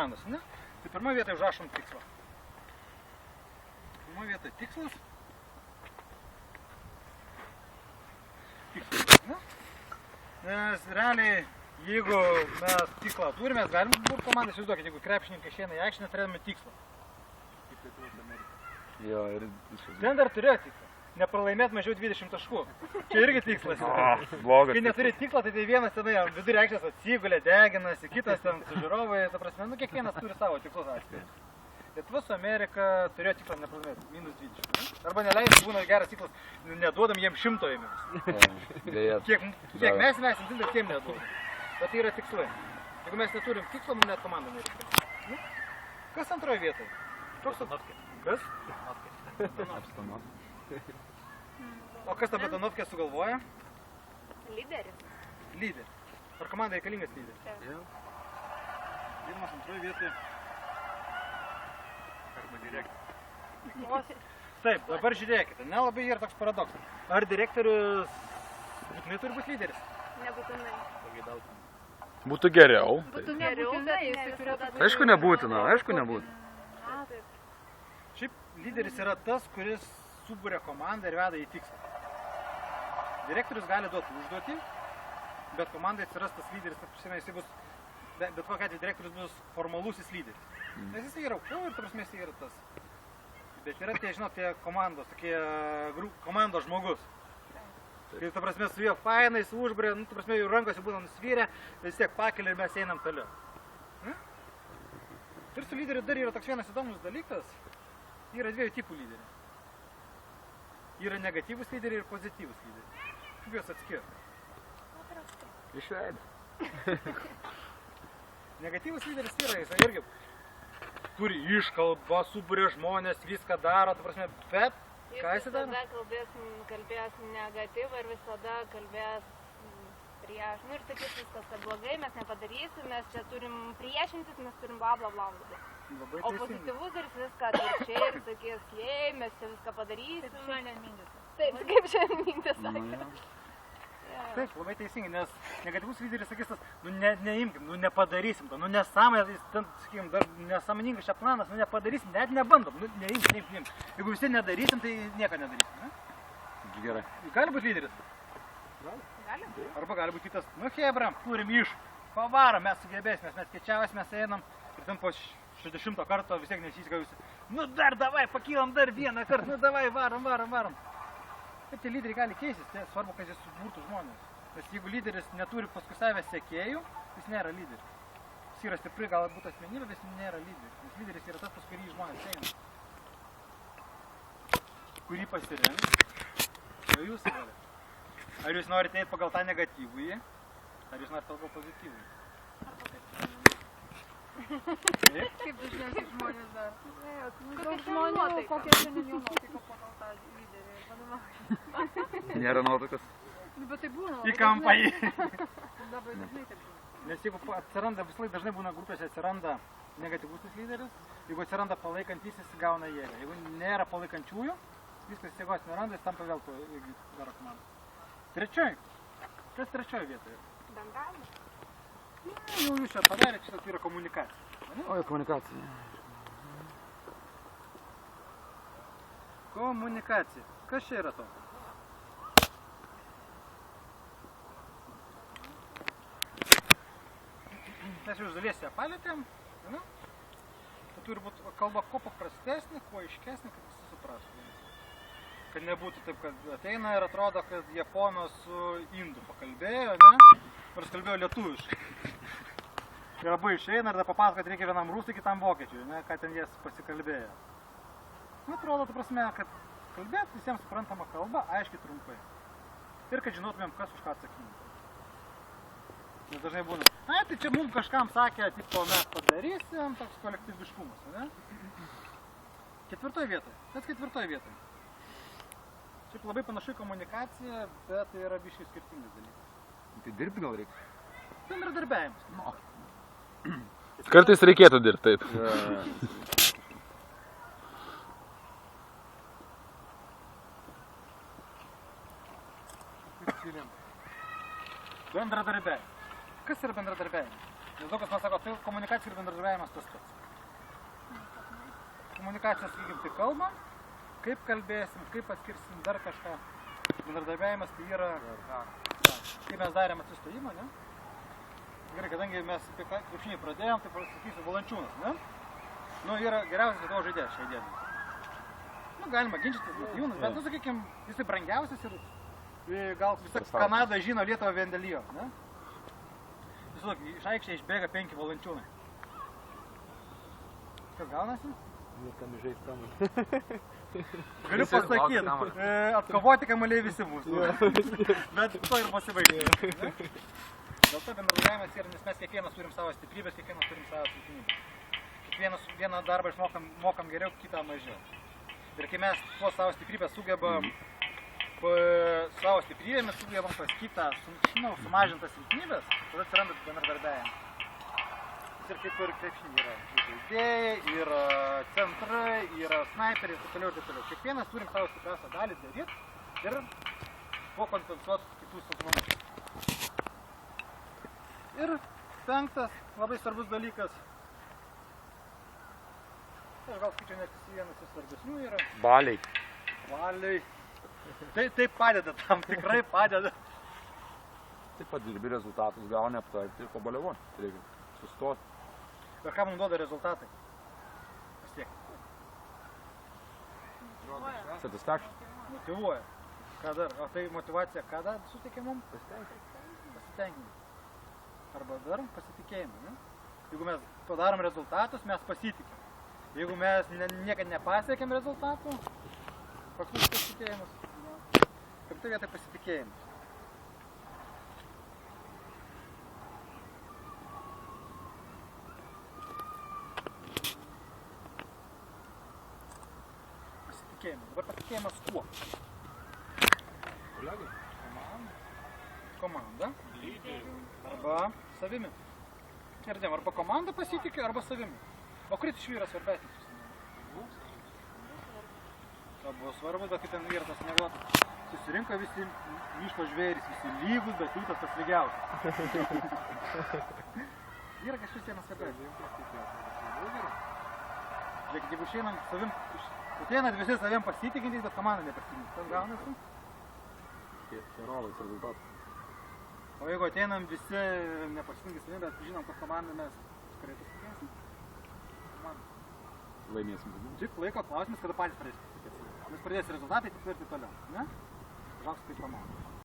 Ne? Tai pirmoje vietoje užrašom tikslą. Pirmoje vietoje tikslas. Ne? Nes realiai, jeigu mes tikslą turime, mes galim būti komandą, įsivaizduokit, jeigu krepšininkai išeina į aikštę, turėtume tikslą. Jo, ir... Ten dar turėjo tikslą. Nepralaimėt mažiau 20 taškų. Čia irgi tikslas. Blogas. Kai neturi tiklą, tai vienas tenai vidurį aikštės atsigulė, deginasi, kitas ten su žiūrovai, ta prasme, nu kiekvienas turi savo tiklus atskirius. Lietuva su Amerika turėjo tiklą nepralaimėti, minus 20. Arba neleis, būna geras tiklas, neduodam jiems 100 minus. Kiek mes leisim, tai tiem neduodam. Bet tai yra tikslai. Jeigu mes neturim tiklą, mums net komanda nereikia. Kas antroje vietoje? Kas? O kas tą Betonovkę sugalvoja? Lyderis. Lyderis. Ar komandai reikalingas lyderis? Taip. Pirmas antroje vietoje. Arba direktorius. Taip, dabar žiūrėkite, nelabai yra toks paradoksas. Ar direktorius būtinai turi būti lyderis? Nebūtinai. Būtų geriau. Būtų geriau, bet jisai turėtų būti. Aišku nebūtina, aišku nebūtina. Šiaip lyderis yra tas, kuris suburia komandą ir veda į tikslą. Direktorius gali duoti užduotį, bet komandai atsiras tas lyderis, jisai bus, bet kokia atveju direktorius bus formalusis lyderis. Nes jisai yra aukščiau ir, ta prasme, jisai yra tas. Bet yra tie, žinot, tie komandos, tokie komandos žmogus. Tai, ta prasme, su juo fainai, su užburia, ta prasme, jų rankose būna nusvyrę, vis tiek pakelia ir mes einam toliau. Ir su lyderiu dar yra toks vienas įdomus dalykas. Yra dviejų tipų lyderių. Yra negatyvus lyderiai ir pozityvus lyderiai. Kaip juos atskirti? Išveidę. Negatyvus lyderis yra, jis irgi turi iškalbą, suburia žmonės, viską daro, ta prasme, bet ką jis daro? Visada kalbės negatyvą ir visada kalbės prieš. Nu ir sakys viskas, kad blogai, mes nepadarysim, mes čia turim priešintis, mes turim bla bla bla. O pozityvus ir viską atvirkščiai ir sakys, jei, mes čia viską padarysim. Kaip šiandien mindys. Taip, kaip šiandien mindys sakė. Taip, labai teisingai, nes negatyvus lyderis sakys, nu neimkim, nu nepadarysim to, nu nesąmonė, ten, sakykim, dar nesąmoningas čia planas, nu nepadarysim, net nebandom, nu neimkim. Jeigu visi nedarysim, tai nieko nedarysim, ne? Gerai. Gali būti lyderis? Gali? Arba gali būti kitas, nu hebra, turim pavarom, mes sugebėsim, mes kečiavas, mes einam ir ten po 60 karto vis tiek nesisikavusi. Nu dar davai, pakylam dar vieną kartą, nu davai, varom. Bet tie lyderiai gali keistis, tai svarbu, kad jis suburtų žmonės. Nes jeigu lyderis neturi paskui savęs sekėjų, jis nėra lyderis. Jis yra stipri, galbūt asmenybė, bet jis nėra lyderis. Nes lyderis yra tas, pas kurį žmonės eina. Kurį pasirinks, o jūs norite. Ar jūs norite eiti pagal tą negatyvųjį, ar jūs norite pagal pozityvųjį? Kaip dažniausiai žmonės dar? Daug žmonių, kokia šiandien jų nuotaika pagal tą lyderį. Nėra nuotaikos. Bet tai būna. Į kampą jį. Labai dažnai taip būna. Nes jeigu atsiranda, vis laik dažnai būna grupėse atsiranda negatyvusis lyderis, jeigu atsiranda palaikantysis, jis gauna jėgą. Jeigu nėra palaikančiųjų, viskas jėgos neranda, jis tampa vėl daro komandą. Trečioj. Kas trečioj vietoje? Bendravimas. Jau jūs čia padarėte, šitas yra komunikacija. Oi, komunikacija. Komunikacija. Kas čia yra to? Mes jau iš dalies ją palėtėm. Tai turi būti kalba kuo paprastesnė, kuo aiškesnė, kad visi suprastų. Kad nebūtų taip, kad ateina ir atrodo, kad japonas su indu pakalbėjo, ne? Nors kalbėjo lietuviškai. Ir abu išeina ir da papasakoja, kad reikia vienam rusui, kitam vokiečiui, ne? Ką ten jie pasikalbėjo. Nu, atrodo, ta prasme, kad kalbėt visiems suprantama kalba, aiškiai trumpai. Ir kad žinotumėm, kas už ką atsakingas. Nes dažnai būna, ai, tai čia mums kažkam sakė, tipo, mes padarysim, toks kolektyviškumas, ne? Ketvirtoj vietoj. Kas ketvirtoj vietoj? Šiaip labai panašu į komunikaciją, bet tai yra biškai skirtingas dalykas. Tai dirbti gal reikia? Bendradarbiavimas. Kartais reikėtų dirbti, taip. Bendradarbiavimas. Kas yra bendradarbiavimas? Nes daug kas man sako, tai komunikacija ir bendradarbiavimas tas pats. Komunikacija, sakykim, tai kalbam, kaip kalbėsim, kaip atskirsim dar kažką. Bendradarbiavimas tai yra, kaip mes darėm atsistojimą, ne? Gerai, kadangi mes apie krepšinį pradėjom, tai pasakysiu Valančiūnas, ne? Nu, yra geriausias Lietuvos žaidėjas šiai dienai. Nu, galima ginčytis, Valančiūnas, bet, nu, sakykim, jisai brangiausias ir gal visa Kanada žino Lietuvą vien dėl jo, ne? Tiesiog, iš aikštės išbėga 5 Valančiūnai. Kas gaunasi? Niekam žaist tam. Galiu pasakyti, atkovoti kamuoliai visi bus. Bet to ir pasibaigė. Dėl to bendradarbiavimas yra, nes mes kiekvienas turim savo stiprybės, kiekvienas turim savo silpnybės. Kiekvienas vieną darbą išmokam geriau, kitą mažiau. Ir kai mes tuos savo stiprybės sugebam, savo stiprybėmis sugebam pas kitą sumažintas silpnybės, tada atsiranda bendradarbiavimas. Ir kaip ir krepšinį yra žaidėjai, yra centrai, yra snaiperiai ir taip toliau. Kiekvienas turim savo stipriausią dalį daryti ir po kompensuoti kitų silpnumus. Ir penktas, labai svarbus dalykas, aš gal skaičiu net vienas iš svarbesnių yra. Baliai. Valiai. Tai padeda, tam tikrai padeda. Taip pat dirbi rezultatus gauni aptarti ir pabaliavoti. Reikia sustoti. Ir ką mums duoda rezultatai? Pasiekti. Satisfaction. Motyvuoja. Ką dar? O tai motyvacija ką dar suteikia mums? Pasitenkinimą. Arba dar pasitikėjimą, ne? Jeigu mes padarom rezultatus, mes pasitikim. Jeigu mes niekad nepasiekėm rezultatų, koks mūsų pasitikėjimas? Kaip tai vietoj pasitikėjimas. Dabar pasitikėjimas kuo? Komanda. Arba savimi. Ir dėm, arba komanda pasitikė, arba savimi. O kuris iš jų yra svarbesnis? Buvo svarbu, bet kaip ten vyras tas neglot. Susirinko visi miško žvėrys, visi lygus, bet liūtas tas lygiausias. Yra kažkas vienas svarbesnis. Žiūrėk, jeigu išeinam savim, ateinat visi savim pasitikintys, bet komanda nepasitikintys. Tas gaunasi? Gerovais rezultatas. O jeigu ateinam visi nepasitikintys savim, bet žinom, kad komandą mes tikrai pasitikėsim? Laimėsim. Tik laiko klausimas, kada patys pradės pasitikėti. Nes pradės rezultatai, tik ir taip toliau. Ne? Žauks kaip komanda.